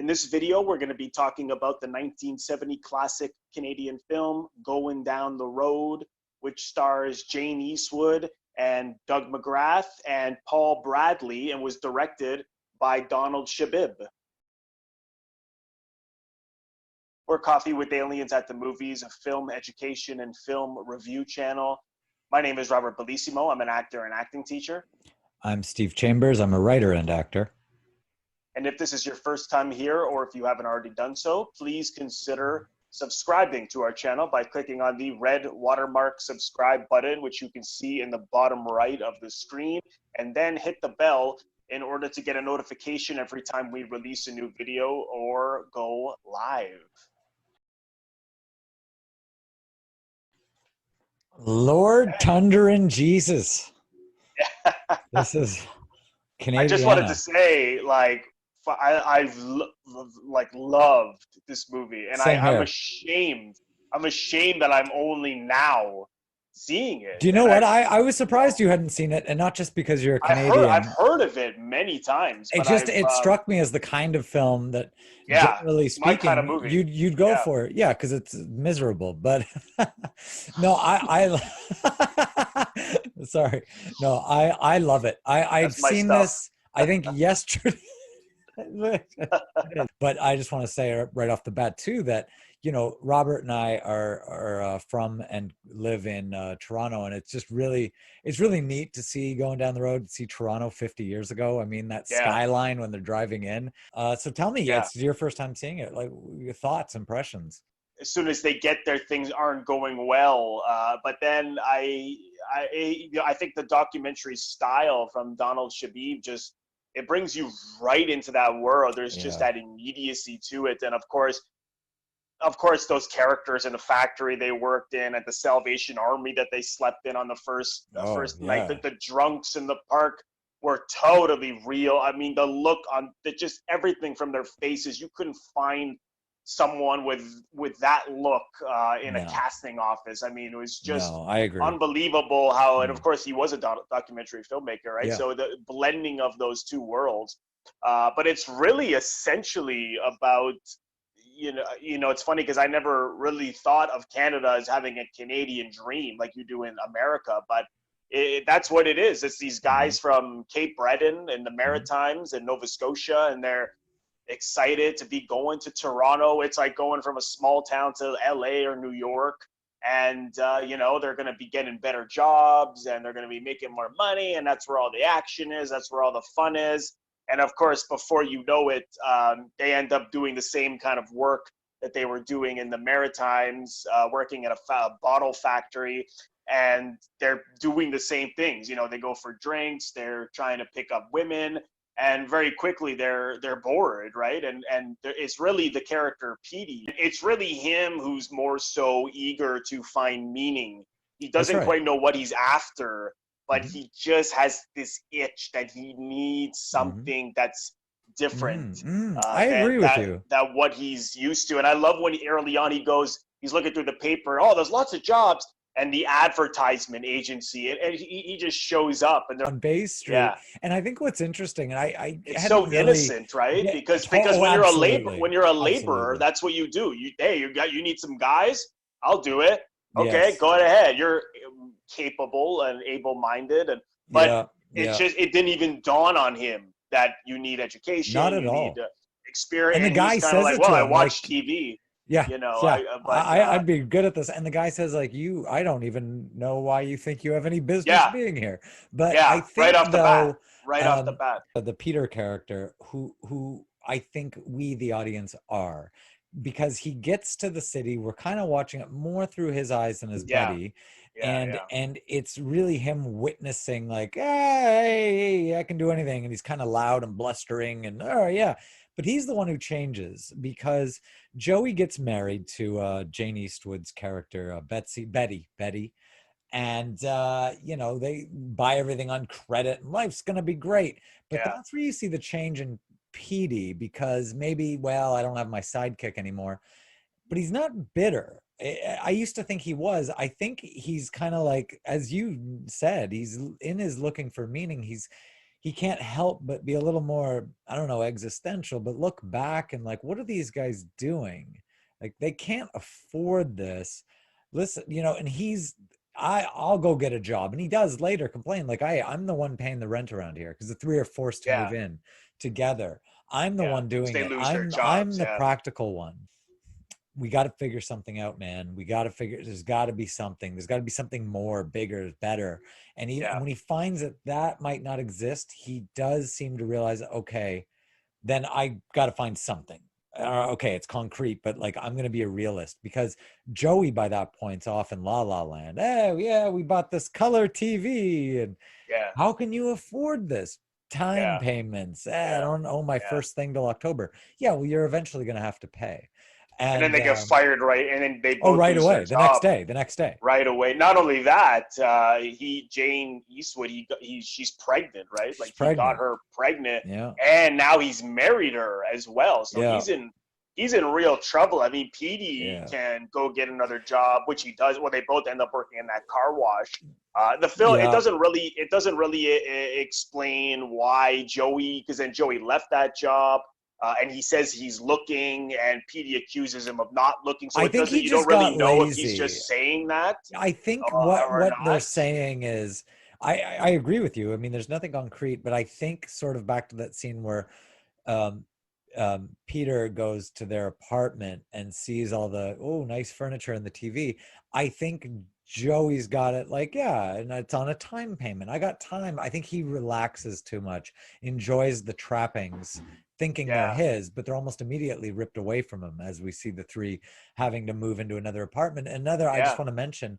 In this video, we're going to be talking about the 1970 classic Canadian film, Goin Down The Road, which stars Jayne Eastwood and Doug McGrath and Paul Bradley and was directed by Donald Shebib. We're Coffee with Aliens at the Movies, a film education and film review channel. My name is Robert Bellissimo. I'm an actor and acting teacher. I'm Steve Chambers. I'm a writer and actor. And if this is your first time here, or if you haven't already done so, please consider subscribing to our channel by clicking on the red watermark subscribe button, which you can see in the bottom right of the screen, and then hit the bell in order to get a notification every time we release a new video or go live. Lord Thunder and Jesus. This is Canadian. I just wanted to say, I've loved this movie, and I'm ashamed. I'm ashamed that I'm only now seeing it. Do you know what? I was surprised you hadn't seen it, and not just because you're a Canadian. I've heard of it many times. It struck me as the kind of film that, generally speaking, my kind of movie. You'd go for it. Yeah, because it's miserable. But no, sorry. No, I love it. I've seen this, I think, yesterday. But I just want to say right off the bat too that, you know, Robert and I are from and live in Toronto, and it's really neat to see going down the road, see Toronto 50 years ago. I mean, that skyline when they're driving in. So tell me, it's your first time seeing it. Like, your thoughts, impressions. As soon as they get there, things aren't going well. But then I think the documentary style from Donald Shebib it brings you right into that world. There's just that immediacy to it. And of course, those characters in the factory they worked in, at the Salvation Army that they slept in on the first night, the drunks in the park were totally real. I mean, the look on just everything from their faces, you couldn't find someone with that look in a casting office. I mean, it was just unbelievable how, and of course he was a documentary filmmaker, right? So the blending of those two worlds, but it's really essentially about, you know, it's funny because I never really thought of Canada as having a Canadian dream like you do in America, but that's what it is. It's these guys from Cape Breton and the Maritimes and Nova Scotia, and they're excited to be going to Toronto. It's like going from a small town to LA or New York, and you know, they're going to be getting better jobs and they're going to be making more money, and that's where all the action is, that's where all the fun is. And of course, before you know it, they end up doing the same kind of work that they were doing in the Maritimes, working at a bottle factory, and they're doing the same things. You know, they go for drinks, they're trying to pick up women, and very quickly they're bored, right? And it's really the character Petey. It's really him who's more so eager to find meaning. He doesn't quite know what he's after, but he just has this itch that he needs something that's different. I agree with you. That what he's used to. And I love when early on he's looking through the paper. Oh, there's lots of jobs. And the advertisement agency, and he just shows up, and they're on Bay Street. And I think what's interesting, and it's so innocent, right? Because when you're a laborer, that's what you do. You need some guys. I'll do it. Okay, go ahead. You're capable and able-minded, but it didn't even dawn on him that you need education. Not at all. Need experience. And the guy says it to him, I watch TV. Yeah, you know, I'd be good at this. And the guy says, like, I don't even know why you think you have any business being here. But I think right off the bat, the Peter character, who I think we, the audience, are, because he gets to the city. We're kind of watching it more through his eyes than his buddy. And it's really him witnessing, like, hey, I can do anything. And he's kind of loud and blustering and, but he's the one who changes, because Joey gets married to Jayne Eastwood's character, Betty. And, you know, they buy everything on credit and life's going to be great. But that's where you see the change in Petey, because maybe, I don't have my sidekick anymore. But he's not bitter. I used to think he was. I think he's kind of like, as you said, he's in his looking for meaning. he can't help but be a little more, I don't know, existential, but look back and like, what are these guys doing? Like, they can't afford this. Listen, you know, and I'll go get a job. And he does later complain, like, I'm the one paying the rent around here because the three are forced to move in together. I'm the one doing They it. lose their I'm jobs. the practical one. We got to figure something out, man. We got to figure, there's got to be something. There's got to be something more, bigger, better. And even when he finds that that might not exist, he does seem to realize, okay, then I got to find something. Okay, it's concrete, but like, I'm going to be a realist, because Joey by that point's off in La La Land. Oh yeah, we bought this color TV, and how can you afford this? Time payments. I don't owe my first thing till October. Yeah, well, you're eventually going to have to pay. And then they get fired, right? And then they both right lose away. their The job next day. right away. Not only that, Jayne Eastwood, she's pregnant, right? Like, he got her pregnant, and now he's married her as well. So he's in real trouble. I mean, Petey can go get another job, which he does. Well, they both end up working in that car wash. The film, it doesn't really explain why Joey, because then Joey left that job. And he says he's looking, and Petey accuses him of not looking. So you don't really know if he's just saying that. I think what they're saying is, I agree with you. I mean, there's nothing concrete, but I think sort of back to that scene where Peter goes to their apartment and sees all the nice furniture and the TV. I think Joey's got it like, and it's on a time payment. I got time. I think he relaxes too much, enjoys the trappings, thinking they're his, but they're almost immediately ripped away from him as we see the three having to move into another apartment. I just want to mention,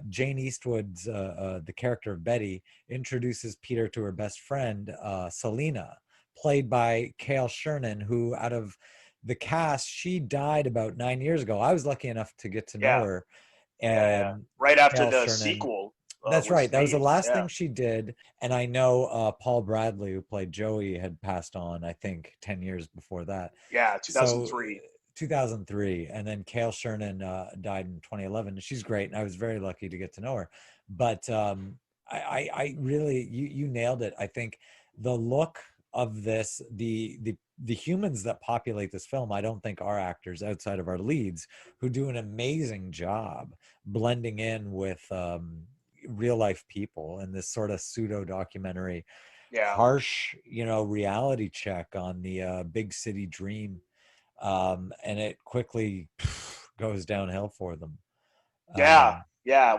Jayne Eastwood's the character of Betty introduces Peter to her best friend, Selena, played by Cale Chernin, who, out of the cast, she died about 9 years ago. I was lucky enough to get to know her. Right after the sequel. That's right. That was the last thing she did. And I know Paul Bradley, who played Joey, had passed on, I think, 10 years before that. 2003. 2003. And then Cale Chernin died in 2011. She's great, and I was very lucky to get to know her. But I really, you nailed it. I think the look of this, the humans that populate this film, I don't think are actors outside of our leads, who do an amazing job blending in with real life people in this sort of pseudo documentary, harsh, reality check on the big city dream, and it quickly goes downhill for them.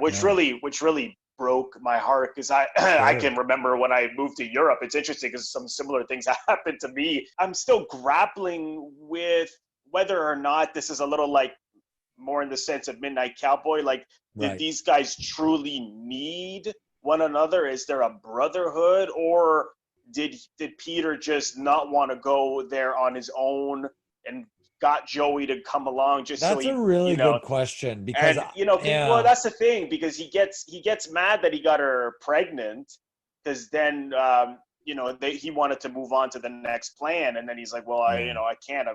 Which really broke my heart, because I can remember when I moved to Europe. It's interesting because some similar things happened to me. I'm still grappling with whether or not this is a little like more in the sense of Midnight Cowboy. Like, did these guys truly need one another? Is there a brotherhood, or did Peter just not want to go there on his own and got Joey to come along that's a really good question, because well, that's the thing, because he gets mad that he got her pregnant, because then he wanted to move on to the next plan, and then he's like, well, I can't, I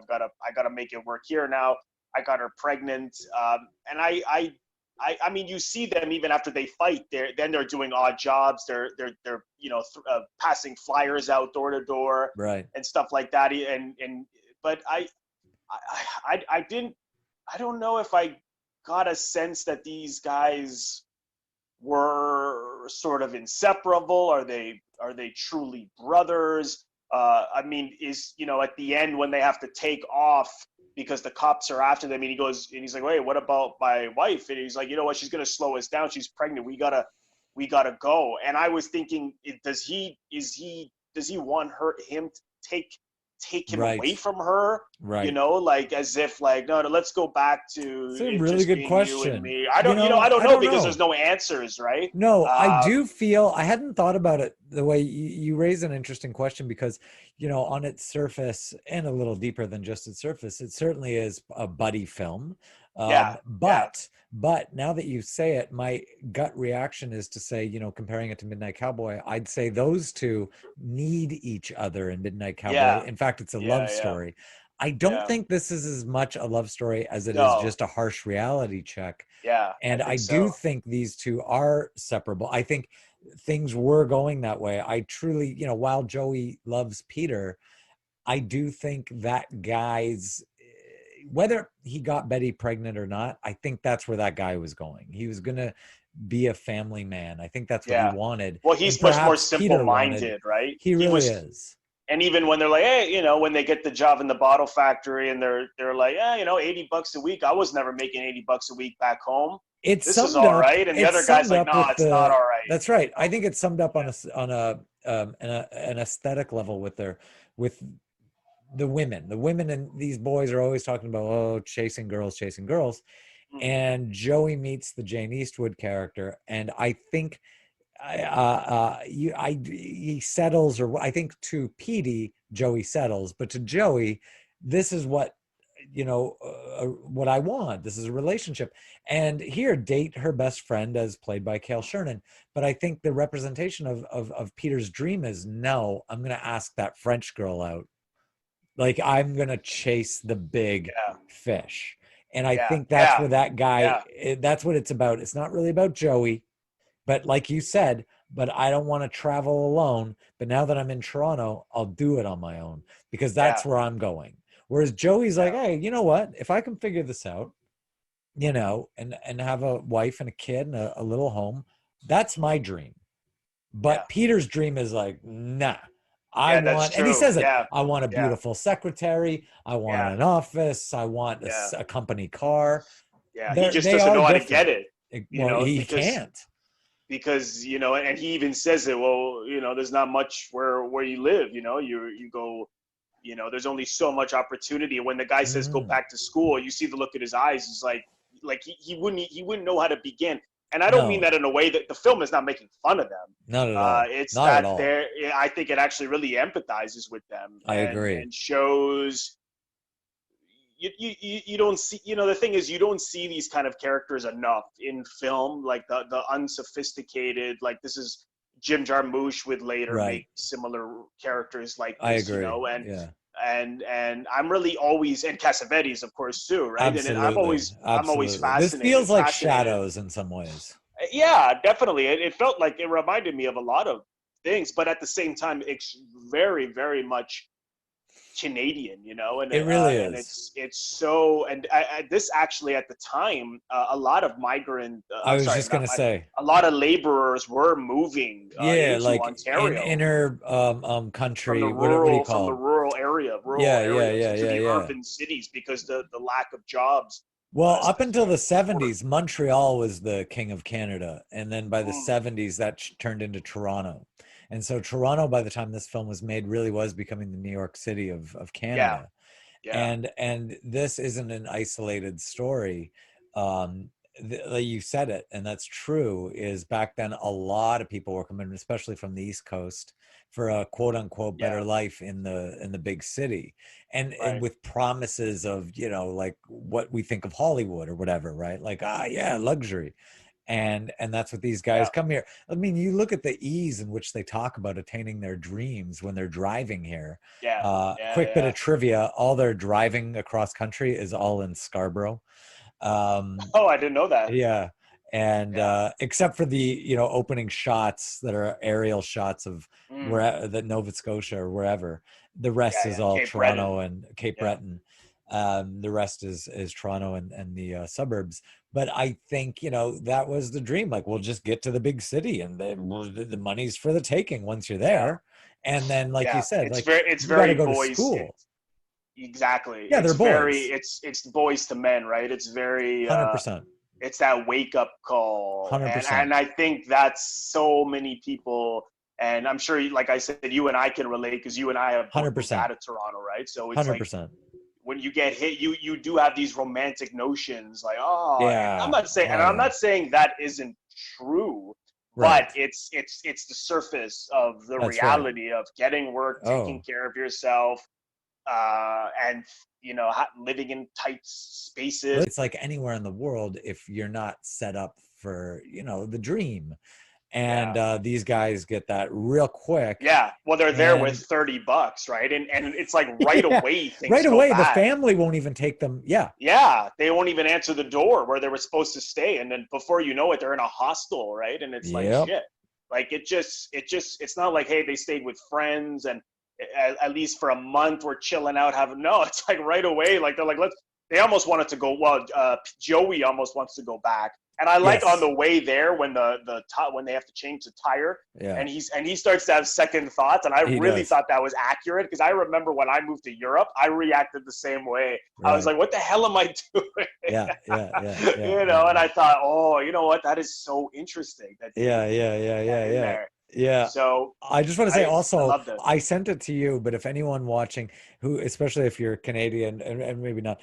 gotta make it work here now. I got her pregnant, and I mean, you see them even after they fight. They're doing odd jobs. They're passing flyers out door to door, and stuff like that. But I don't know if I got a sense that these guys were sort of inseparable. Are they truly brothers? I mean, at the end when they have to take off because the cops are after them, and he goes and he's like, "Wait, what about my wife?" And he's like, "You know what? She's gonna slow us down. She's pregnant. We gotta go." And I was thinking, does he want him to take him away from her, like as if like, no, let's go back to it's a really good question. I don't know because there's no answers, right? No, I do feel, I hadn't thought about it the way you raise an interesting question, because on its surface, and a little deeper than just its surface, it certainly is a buddy film. But now that you say it, my gut reaction is to say, comparing it to Midnight Cowboy, I'd say those two need each other in Midnight Cowboy. In fact, it's a love story. I don't think this is as much a love story as it is No. just a harsh reality check. Yeah, And I I think do so. think these two are separable. I think things were going that way. I truly, you know, while Joey loves Peter, I do think that guy's, whether he got Betty pregnant or not, I think that's where that guy was going. He was going to be a family man. I think that's what he Yeah. wanted. Well, And he's much more perhaps Peter wanted, simple-minded, right? he He really was, is. and even when they're like, hey, you know, when they get the job in the bottle factory, and they're like, yeah, you know, $80 a week. I was never making $80 a week back home. This is all right. And the other guy's like, no, With it's not the, all right. that's right. You I know? think it's summed up on an aesthetic level with with the women and these boys are always talking about, oh, chasing girls. Mm. And Joey meets the Jayne Eastwood character. And I think he settles, or I think to Petey, Joey settles, but to Joey, this is what, you know, what I want. This is a relationship. And here, date her best friend, as played by Cale Shernan. But I think the representation of Peter's dream is, no, I'm going to ask that French girl out. Like, I'm going to chase the big Yeah. fish. And I Yeah. think that's Yeah. where that guy, Yeah. that's what it's about. It's not really about Joey, but like you said, but I don't want to travel alone. But now that I'm in Toronto, I'll do it on my own, because Yeah. that's where I'm going. Whereas Joey's like, Yeah. hey, you know what? If I can figure this out, you know, and have a wife and a kid and a little home, that's my dream. Yeah. But Peter's dream is like, nah, I Yeah. That's want, and he true. says it, Yeah. I want a Yeah. beautiful secretary. I want Yeah. an office. I want Yeah. a company car. Yeah. He just They doesn't are know how to get different. it, you Well, know, he can't. because you know, and he even says it, well, you know, there's not much where you live, you know, you go, you know, there's only so much opportunity. And when the guy says go Mm, back to school, you see the look in his eyes. He's like he wouldn't know how to begin. And I don't mean no, that in a way that the film is not making fun of them. not at all. It's Not at that all. there, I think it actually really empathizes with them, I agree. and shows you don't see, you know, the thing is, you don't see these kind of characters enough in film, like the unsophisticated, like this is Jim Jarmusch would later Right. make similar characters like I this, you agree. know, Yeah. and I'm really always, and Cassavetes of course too, right? And Absolutely. I'm always Absolutely. This feels like fascinated. Shadows in some ways. Yeah, definitely. It felt like it reminded me of a lot of things, but at the same time, it's very, very much Canadian, you know, It really and is. it's so, and this actually at the time, a lot of migrant, I was sorry, just not gonna my, say, a lot of laborers were moving yeah, into like in Ontario inner from the country. What do you from the call? rural Yeah, yeah, areas yeah, into yeah, the yeah. urban cities because the lack of jobs. Well, Uh, up until the for, 70s, Montreal was the king of Canada. And then by the mm, 70s, that turned into Toronto. And so Toronto, by the time this film was made, really was becoming the New York City of yeah, Canada. yeah, And this isn't an isolated story. Like you said it, and that's true, is back then a lot of people were coming, especially from the East Coast, for a quote unquote yeah, better life in the big city, and right, with promises of, you know, like what we think of Hollywood or whatever, right? Like, ah, yeah, luxury. And that's what these guys yeah, come here. I mean, you look at the ease in which they talk about attaining their dreams when they're driving here. yeah, yeah, Quick bit yeah. of trivia: all their driving across country is all in Scarborough. Oh, I didn't know that. Yeah. And Yeah, except for the, you know, opening shots that are aerial shots of mm, where the Nova Scotia or wherever, the rest yeah, is yeah. all Cape Breton. Toronto and Cape Yeah. Breton. The rest is Toronto and the suburbs. But I think, you know, that was the dream. Like, we'll just get to the big city, and the money's for the taking once you're Yeah, there. And then, like you yeah. said, like, It's you got to very go to boys. school. Exactly. Yeah, they're boys. It's boys to men, right? It's very 100%. it's that wake up call, and 100%. I think that's so many people, and I'm sure, like I said, you and I can relate because you and I have both moved 100%. out of Toronto, right? So it's like 100%. when you get hit, you do have these romantic notions, like, oh, and Yeah. Oh, I'm yeah. not saying that isn't true, but Right. it's the surface of the That's right. reality of getting work, taking Oh, care of yourself, and you know, living in tight spaces. it's like anywhere in the world if you're not set up for, you know, the dream. and these guys get that real quick. Yeah, well, they're there with $30, right? And it's like right away things right go away bad. the family won't even take them. Yeah, they won't even answer the door where they were supposed to stay, and then before you know it, they're in a hostel, right? And it's like shit. Like it's not like, hey, they stayed with friends and at least for a month we're chilling out having. No, it's like right away, like they're like, they almost wanted to go. Well, Joey almost wants to go back. And I like on the way there when when they have to change the tire, and he starts to have second thoughts, and I really thought that was accurate, because I remember when I moved to Europe, I reacted the same way. Right. I was like, "What the hell am I doing?" You know, and I thought, "Oh, you know what? That is so interesting." That Yeah. So I just want to say also, I sent it to you, but if anyone watching, who, especially if you're Canadian and maybe not,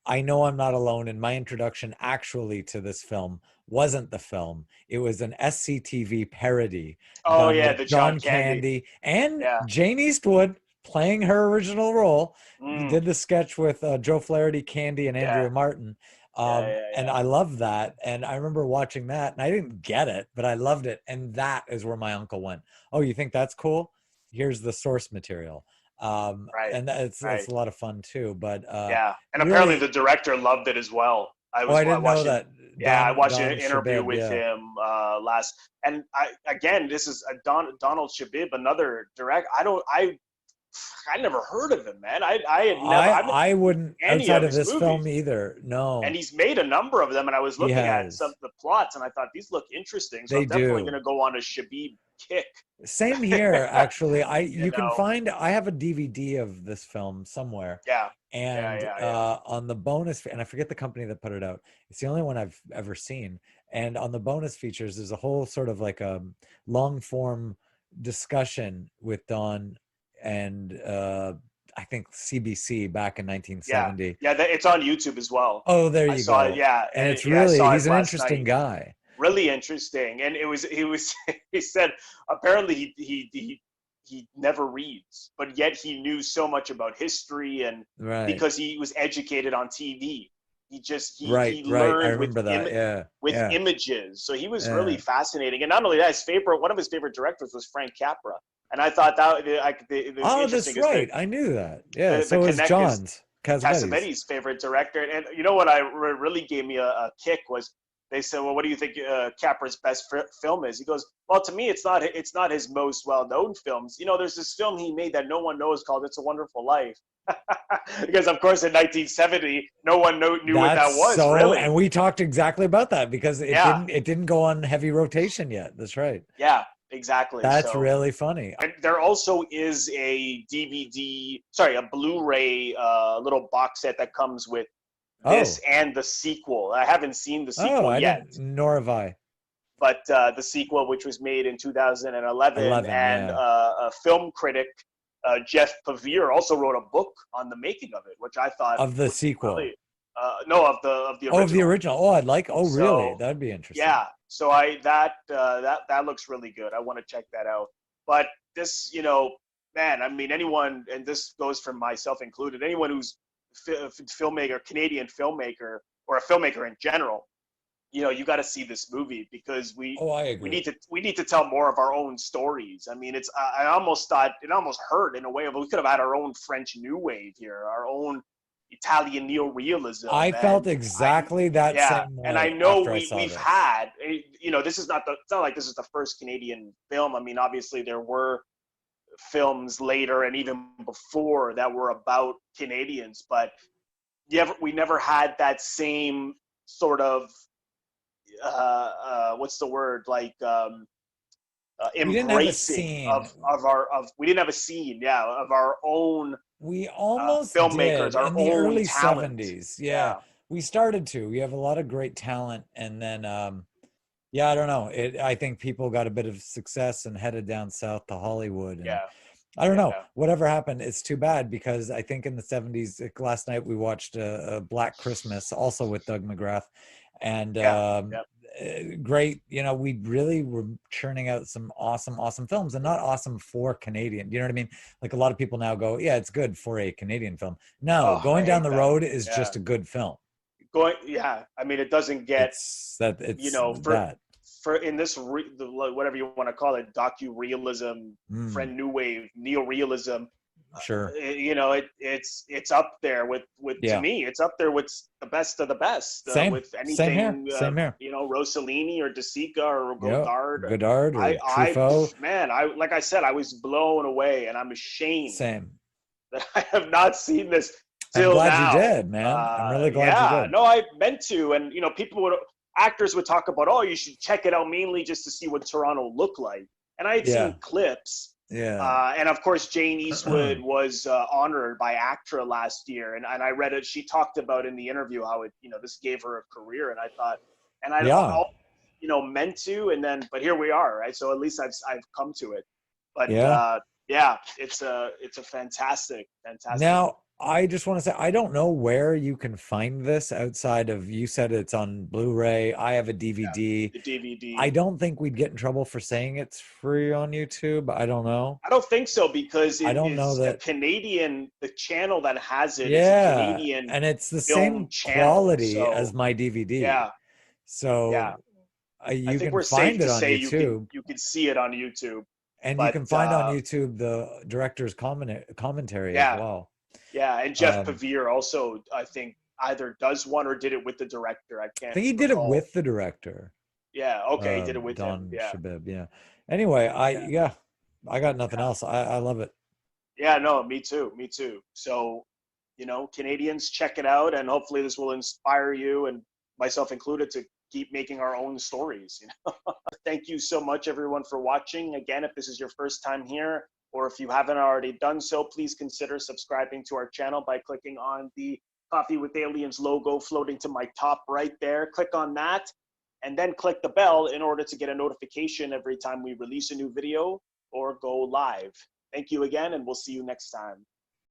I know I'm not alone. In my introduction actually to this film wasn't the film. It was an SCTV parody. Oh yeah, the John Candy and Jayne Eastwood playing her original role. Did the sketch with Joe Flaherty, Candy, and Andrea Martin. And I love that. And I remember watching that, and I didn't get it, but I loved it. And that is where my uncle went, "Oh, you think that's cool? Here's the source material." And it's a lot of fun too. But and really, apparently the director loved it as well. I didn't know that. I watched an interview with him last. And this is Donald Shebib, another director. I never heard of him, man. I wouldn't outside of this film either. No. And he's made a number of them, and I was looking at some of the plots, and I thought these look interesting. So I'm definitely going to go on a Shebib kick. Same here, actually. You can find. I have a DVD of this film somewhere. And on the bonus, and I forget the company that put it out. It's the only one I've ever seen. And on the bonus features, there's a whole sort of like a long form discussion with Don and I think CBC back in 1970. Yeah, it's on YouTube as well. Oh, there you go. And it's really, he's an interesting guy. Really interesting. And he said apparently he never reads, but yet he knew so much about history, and because he was educated on TV. He learned with images. So he was really fascinating. And not only that, one of his favorite directors was Frank Capra. And I thought that that's right. I knew that. Yeah. So it was John's Cassavetes's favorite director. And you know what really gave me a kick was, they said, "Well, what do you think Capra's best film is?" He goes, "Well, to me, it's not his most well-known films. You know, there's this film he made that no one knows called It's a Wonderful Life." Because of course in 1970 no one knew what that was, really. And we talked exactly about that because it didn't go on heavy rotation yet. That's right. Yeah, exactly. That's really funny. And there also is a Blu-ray little box set that comes with this and the sequel. I haven't seen the sequel yet. Nor have I. But the sequel, which was made in 2011, and a film critic, Jeff Pavir, also wrote a book on the making of it, which I thought of the sequel. Really, of the original. Of the original. Oh, I'd like. Oh, so, really? That'd be interesting. Yeah. So that looks really good. I want to check that out. But this, man, I mean, anyone, and this goes for myself included, anyone who's filmmaker, Canadian filmmaker, or a filmmaker in general, you got to see this movie, because I agree. we need to tell more of our own stories. I mean, I almost thought it almost hurt in a way of, we could have had our own French New Wave here, our own Italian Neorealism. I felt exactly that same way. And I know we've had, it's not like this is the first Canadian film. I mean, obviously there were films later and even before that were about Canadians, but we never had that same sort of what's the word, like embracing of we didn't have a scene of our own. We almost filmmakers, did our in the own early talent. 70s. Yeah, we started to. We have a lot of great talent, and then I don't know. I think people got a bit of success and headed down south to Hollywood. And I don't know. Whatever happened, it's too bad, because I think in the 70s, last night we watched a Black Christmas, also with Doug McGrath, and great. We really were churning out some awesome films, and not awesome for Canadian. You know what I mean? Like a lot of people now go, yeah, it's good for a Canadian film. No, Going Down the Road is just a good film. I mean, it doesn't get in this whatever you want to call it, docu-realism, friend new wave, neorealism. Sure. You know, it's up there with to me, it's up there with the best of the best. Same. With anything, Same here. You know, Rossellini or De Sica or Godard. Yep. Godard or Truffaut. Like I said, I was blown away, and I'm ashamed. Same. That I have not seen this till I'm glad now. You did, man. I'm really glad you did. No, I meant to, and you know, actors would talk about, oh, you should check it out mainly just to see what Toronto looked like, and I had seen clips. Yeah. And of course, Jayne Eastwood was honored by ACTRA last year, and I read it. She talked about in the interview how it, you know, this gave her a career, and I thought, and I you know, meant to, and then, but here we are, right? So at least I've come to it. But it's a fantastic. Now, I just want to say, I don't know where you can find this outside of, you said it's on Blu-ray. I have a DVD. The DVD. I don't think we'd get in trouble for saying it's free on YouTube. I don't know. I don't think so, because I don't know that the channel that has it is a Canadian, and it's the same quality as my DVD. Yeah. So I think we're safe to say you can see it on YouTube. And you can find on YouTube the director's commentary as well. Yeah, and Jeff Pavir also, I think, either does one or did it with the director. I think he did it with the director. Yeah, okay, he did it with Donald him. Shebib, Anyway, I got nothing else. I love it. Yeah, no, me too. So, you know, Canadians, check it out, and hopefully this will inspire you, and myself included, to keep making our own stories. You know? Thank you so much, everyone, for watching. Again, if this is your first time here, or if you haven't already done so, please consider subscribing to our channel by clicking on the Coffee with Aliens logo floating to my top right there. Click on that, and then click the bell in order to get a notification every time we release a new video or go live. Thank you again, and we'll see you next time.